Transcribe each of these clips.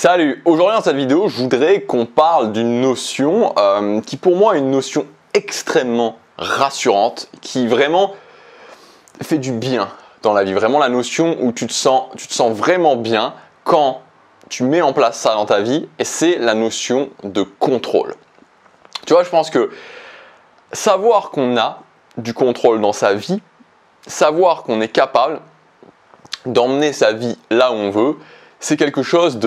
Salut, aujourd'hui dans cette vidéo, je voudrais qu'on parle d'une notion qui pour moi est une notion extrêmement rassurante, qui vraiment fait du bien dans la vie. Vraiment la notion où tu te sens vraiment bien quand tu mets en place ça dans ta vie, et c'est la notion de contrôle. Tu vois, je pense que savoir qu'on a du contrôle dans sa vie, savoir qu'on est capable d'emmener sa vie là où on veut, c'est quelque chose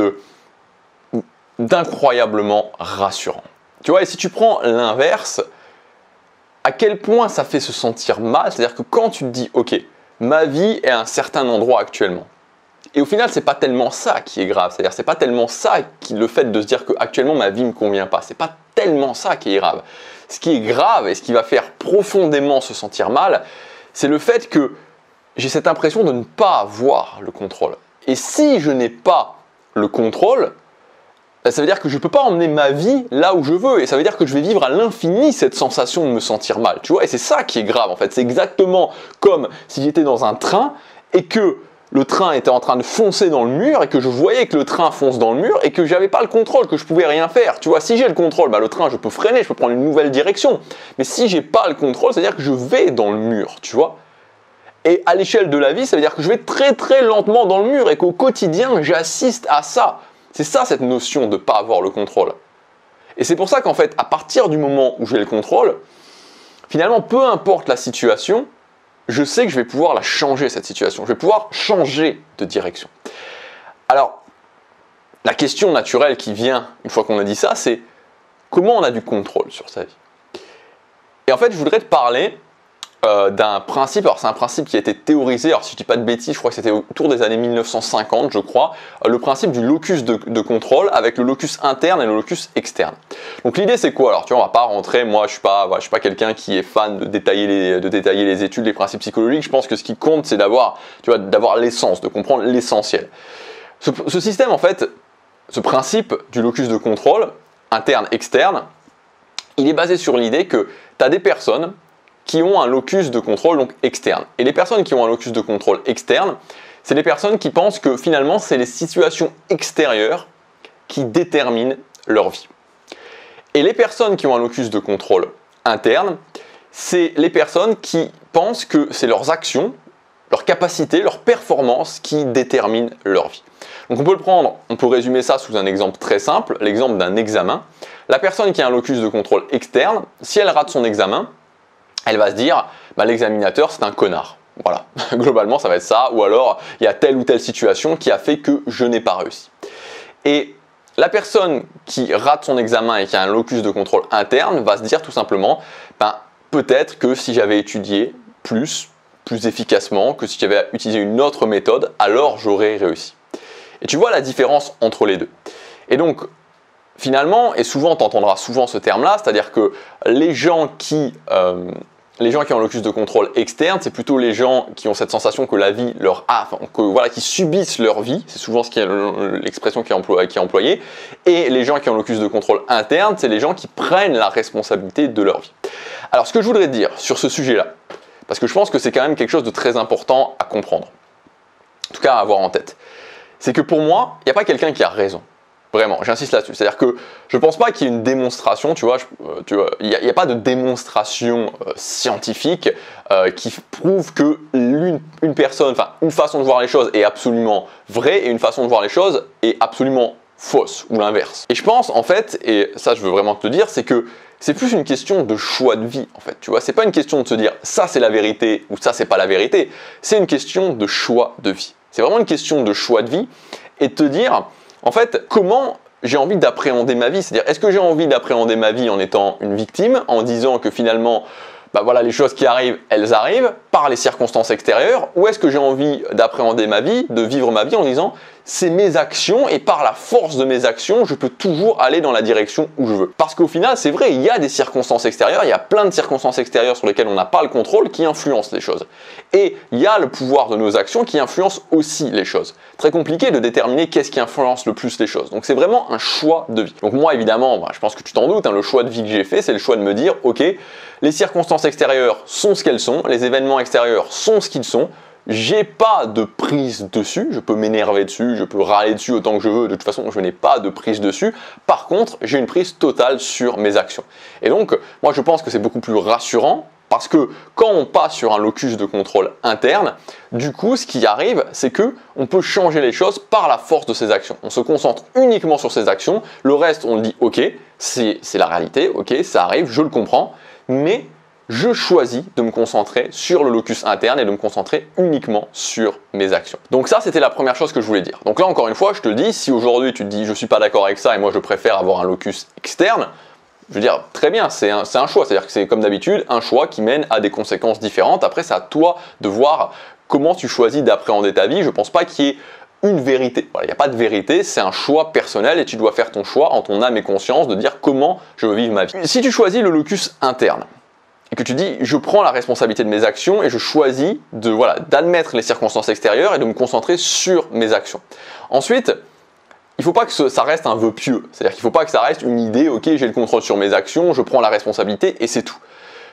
d'incroyablement rassurant. Tu vois, et si tu prends l'inverse, à quel point ça fait se sentir mal, c'est-à-dire que quand tu te dis, ok, ma vie est à un certain endroit actuellement, et au final, c'est pas tellement ça qui est grave, c'est-à-dire c'est pas tellement ça le fait de se dire que actuellement ma vie me convient pas, c'est pas tellement ça qui est grave. Ce qui est grave et ce qui va faire profondément se sentir mal, c'est le fait que j'ai cette impression de ne pas avoir le contrôle. Et si je n'ai pas le contrôle, ça veut dire que je ne peux pas emmener ma vie là où je veux, et ça veut dire que je vais vivre à l'infini cette sensation de me sentir mal, tu vois, et c'est ça qui est grave en fait. C'est exactement comme si j'étais dans un train et que le train était en train de foncer dans le mur et que je voyais que le train fonce dans le mur et que j'avais pas le contrôle, que je pouvais rien faire, tu vois. Si j'ai le contrôle, le train je peux freiner, je peux prendre une nouvelle direction, mais si j'ai pas le contrôle, c'est-à-dire que je vais dans le mur, tu vois. Et à l'échelle de la vie, ça veut dire que je vais très très lentement dans le mur et qu'au quotidien, j'assiste à ça. C'est ça cette notion de ne pas avoir le contrôle. Et c'est pour ça qu'en fait, à partir du moment où j'ai le contrôle, finalement, peu importe la situation, je sais que je vais pouvoir la changer cette situation. Je vais pouvoir changer de direction. Alors, la question naturelle qui vient une fois qu'on a dit ça, c'est comment on a du contrôle sur sa vie. Et en fait, je voudrais te parler d'un principe. Alors c'est un principe qui a été théorisé, alors si je ne dis pas de bêtises, je crois que c'était autour des années 1950, je crois, le principe du locus de contrôle avec le locus interne et le locus externe. Donc l'idée c'est quoi? Alors tu vois, on va pas rentrer, moi je suis pas quelqu'un qui est fan de détailler les études, les principes psychologiques. Je pense que ce qui compte c'est d'avoir l'essence, de comprendre l'essentiel. Ce système en fait, ce principe du locus de contrôle, interne-externe, il est basé sur l'idée que tu as des personnes qui ont un locus de contrôle donc externe. Et les personnes qui ont un locus de contrôle externe, c'est les personnes qui pensent que finalement c'est les situations extérieures qui déterminent leur vie. Et les personnes qui ont un locus de contrôle interne, c'est les personnes qui pensent que c'est leurs actions, leurs capacités, leurs performances qui déterminent leur vie. Donc on peut résumer ça sous un exemple très simple, l'exemple d'un examen. La personne qui a un locus de contrôle externe, si elle rate son examen, elle va se dire, l'examinateur c'est un connard. Voilà, globalement ça va être ça, ou alors il y a telle ou telle situation qui a fait que je n'ai pas réussi. Et la personne qui rate son examen et qui a un locus de contrôle interne va se dire tout simplement, peut-être que si j'avais étudié plus efficacement, que si j'avais utilisé une autre méthode, alors j'aurais réussi. Et tu vois la différence entre les deux. Et donc, finalement, et souvent tu entendras souvent ce terme-là, c'est-à-dire que les gens qui ont un locus de contrôle externe, c'est plutôt les gens qui ont cette sensation que la vie leur a, qui subissent leur vie, c'est souvent l'expression qui est employée, et les gens qui ont un locus de contrôle interne, c'est les gens qui prennent la responsabilité de leur vie. Alors ce que je voudrais te dire sur ce sujet-là, parce que je pense que c'est quand même quelque chose de très important à comprendre, en tout cas à avoir en tête, c'est que pour moi, il n'y a pas quelqu'un qui a raison. Vraiment, j'insiste là-dessus. C'est-à-dire que je ne pense pas qu'il y ait une démonstration, il n'y a pas de démonstration scientifique qui prouve que une personne, une façon de voir les choses est absolument vraie et une façon de voir les choses est absolument fausse ou l'inverse. Et je pense en fait, et ça je veux vraiment te le dire, c'est que c'est plus une question de choix de vie en fait. Tu vois, c'est pas une question de se dire ça c'est la vérité ou ça c'est pas la vérité. C'est une question de choix de vie. C'est vraiment une question de choix de vie et de te dire en fait, comment j'ai envie d'appréhender ma vie? C'est-à-dire, est-ce que j'ai envie d'appréhender ma vie en étant une victime, en disant que finalement, les choses qui arrivent, elles arrivent par les circonstances extérieures, ou est-ce que j'ai envie d'appréhender ma vie, de vivre ma vie en disant c'est mes actions et par la force de mes actions, je peux toujours aller dans la direction où je veux. Parce qu'au final, c'est vrai, il y a des circonstances extérieures, il y a plein de circonstances extérieures sur lesquelles on n'a pas le contrôle qui influencent les choses. Et il y a le pouvoir de nos actions qui influence aussi les choses. Très compliqué de déterminer qu'est-ce qui influence le plus les choses. Donc c'est vraiment un choix de vie. Donc moi évidemment, je pense que tu t'en doutes, le choix de vie que j'ai fait, c'est le choix de me dire, ok, les circonstances extérieures sont ce qu'elles sont, les événements extérieurs sont ce qu'ils sont, j'ai pas de prise dessus, je peux m'énerver dessus, je peux râler dessus autant que je veux, de toute façon je n'ai pas de prise dessus. Par contre, j'ai une prise totale sur mes actions. Et donc, moi je pense que c'est beaucoup plus rassurant parce que quand on passe sur un locus de contrôle interne, du coup ce qui arrive, c'est que on peut changer les choses par la force de ses actions. On se concentre uniquement sur ses actions, le reste on le dit ok, c'est la réalité, ok, ça arrive, je le comprends, mais je choisis de me concentrer sur le locus interne et de me concentrer uniquement sur mes actions. Donc ça, c'était la première chose que je voulais dire. Donc là, encore une fois, je te le dis, si aujourd'hui tu te dis je ne suis pas d'accord avec ça et moi je préfère avoir un locus externe, je veux dire, très bien, c'est un choix. C'est-à-dire que c'est comme d'habitude un choix qui mène à des conséquences différentes. Après, c'est à toi de voir comment tu choisis d'appréhender ta vie. Je ne pense pas qu'il y ait une vérité. Voilà, il n'y a pas de vérité, c'est un choix personnel et tu dois faire ton choix en ton âme et conscience de dire comment je veux vivre ma vie. Si tu choisis le locus interne, et que tu dis je prends la responsabilité de mes actions et je choisis d'admettre les circonstances extérieures et de me concentrer sur mes actions. Ensuite, il ne faut pas que ça reste un vœu pieux, c'est-à-dire qu'il ne faut pas que ça reste une idée, ok j'ai le contrôle sur mes actions, je prends la responsabilité et c'est tout.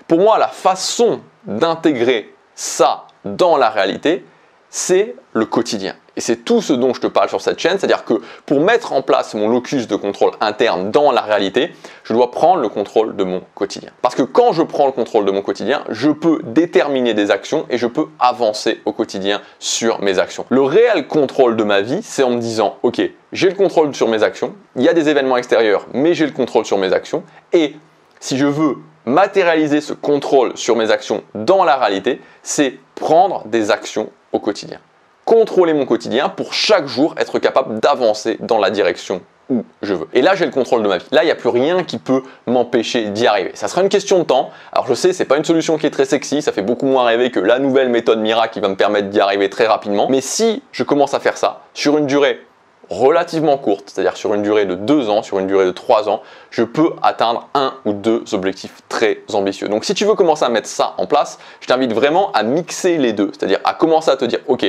Pour moi, la façon d'intégrer ça dans la réalité, c'est le quotidien. Et c'est tout ce dont je te parle sur cette chaîne, c'est-à-dire que pour mettre en place mon locus de contrôle interne dans la réalité, je dois prendre le contrôle de mon quotidien. Parce que quand je prends le contrôle de mon quotidien, je peux déterminer des actions et je peux avancer au quotidien sur mes actions. Le réel contrôle de ma vie, c'est en me disant, ok, j'ai le contrôle sur mes actions, il y a des événements extérieurs, mais j'ai le contrôle sur mes actions. Et si je veux matérialiser ce contrôle sur mes actions dans la réalité, c'est prendre des actions au quotidien. Contrôler mon quotidien pour chaque jour être capable d'avancer dans la direction où je veux. Et là, j'ai le contrôle de ma vie. Là, il n'y a plus rien qui peut m'empêcher d'y arriver. Ça sera une question de temps. Alors, je sais, c'est pas une solution qui est très sexy. Ça fait beaucoup moins rêver que la nouvelle méthode miracle qui va me permettre d'y arriver très rapidement. Mais si je commence à faire ça sur une durée relativement courte, c'est-à-dire sur une durée de 2 ans, sur une durée de 3 ans, je peux atteindre 1 ou 2 objectifs très ambitieux. Donc, si tu veux commencer à mettre ça en place, je t'invite vraiment à mixer les deux, c'est-à-dire à commencer à te dire, ok,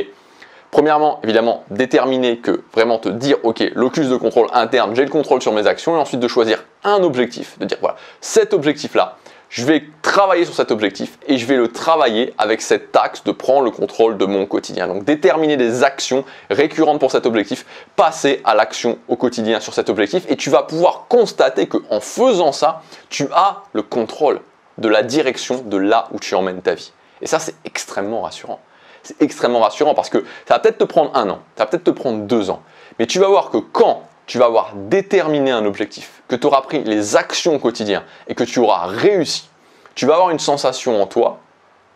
premièrement, évidemment, déterminer que vraiment te dire, ok, locus de contrôle interne, j'ai le contrôle sur mes actions, et ensuite de choisir un objectif, de dire, voilà, cet objectif-là, je vais travailler sur cet objectif et je vais le travailler avec cet axe de prendre le contrôle de mon quotidien. Donc, déterminer des actions récurrentes pour cet objectif, passer à l'action au quotidien sur cet objectif et tu vas pouvoir constater qu'en faisant ça, tu as le contrôle de la direction de là où tu emmènes ta vie. Et ça, c'est extrêmement rassurant. C'est extrêmement rassurant parce que ça va peut-être te prendre 1 an, ça va peut-être te prendre 2 ans. Mais tu vas voir que quand tu vas avoir déterminé un objectif, que tu auras pris les actions au quotidien et que tu auras réussi, tu vas avoir une sensation en toi.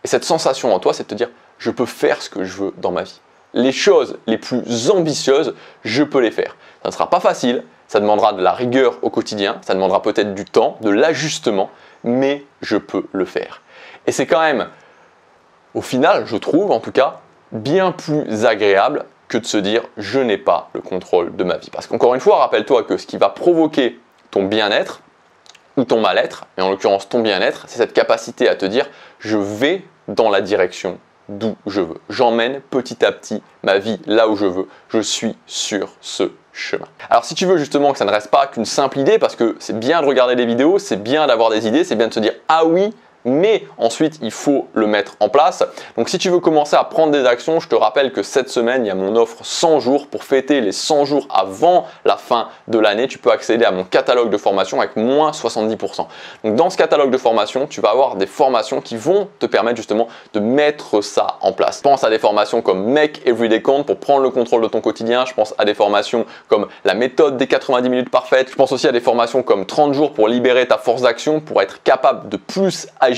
Et cette sensation en toi, c'est de te dire, je peux faire ce que je veux dans ma vie. Les choses les plus ambitieuses, je peux les faire. Ça ne sera pas facile, ça demandera de la rigueur au quotidien, ça demandera peut-être du temps, de l'ajustement, mais je peux le faire. Et c'est quand même, au final, je trouve en tout cas, bien plus agréable que de se dire je n'ai pas le contrôle de ma vie. Parce qu'encore une fois, rappelle-toi que ce qui va provoquer ton bien-être ou ton mal-être, et en l'occurrence ton bien-être, c'est cette capacité à te dire je vais dans la direction d'où je veux. J'emmène petit à petit ma vie là où je veux. Je suis sur ce chemin. Alors si tu veux justement que ça ne reste pas qu'une simple idée, parce que c'est bien de regarder des vidéos, c'est bien d'avoir des idées, c'est bien de se dire ah oui, mais ensuite il faut le mettre en place. Donc si tu veux commencer à prendre des actions, je te rappelle que cette semaine, il y a mon offre 100 jours pour fêter les 100 jours avant la fin de l'année. Tu peux accéder à mon catalogue de formation avec moins 70%. Donc dans ce catalogue de formation, tu vas avoir des formations qui vont te permettre justement de mettre ça en place. Je pense à des formations comme Make Everyday Count pour prendre le contrôle de ton quotidien. Je pense à des formations comme la méthode des 90 minutes parfaites. Je pense aussi à des formations comme 30 jours pour libérer ta force d'action, pour être capable de plus agir.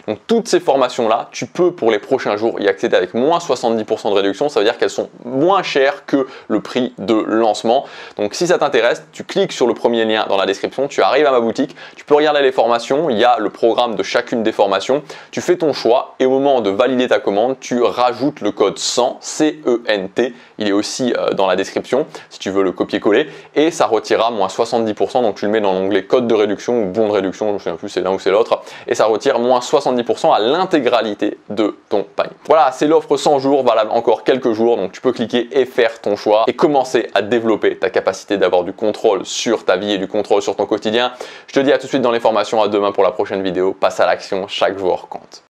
Donc toutes ces formations-là, tu peux pour les prochains jours y accéder avec moins 70% de réduction. Ça veut dire qu'elles sont moins chères que le prix de lancement. Donc si ça t'intéresse, tu cliques sur le premier lien dans la description, tu arrives à ma boutique, tu peux regarder les formations, il y a le programme de chacune des formations, tu fais ton choix et au moment de valider ta commande, tu rajoutes le code 100, C-E-N-T, il est aussi dans la description si tu veux le copier-coller et ça retirera moins 70%. Donc tu le mets dans l'onglet code de réduction ou bon de réduction, je ne me souviens plus c'est l'un ou c'est l'autre, et ça retire moins 70% à l'intégralité de ton panier. Voilà, c'est l'offre 100 jours, valable encore quelques jours, donc tu peux cliquer et faire ton choix et commencer à développer ta capacité d'avoir du contrôle sur ta vie et du contrôle sur ton quotidien. Je te dis à tout de suite dans les formations, à demain pour la prochaine vidéo. Passe à l'action, chaque jour compte.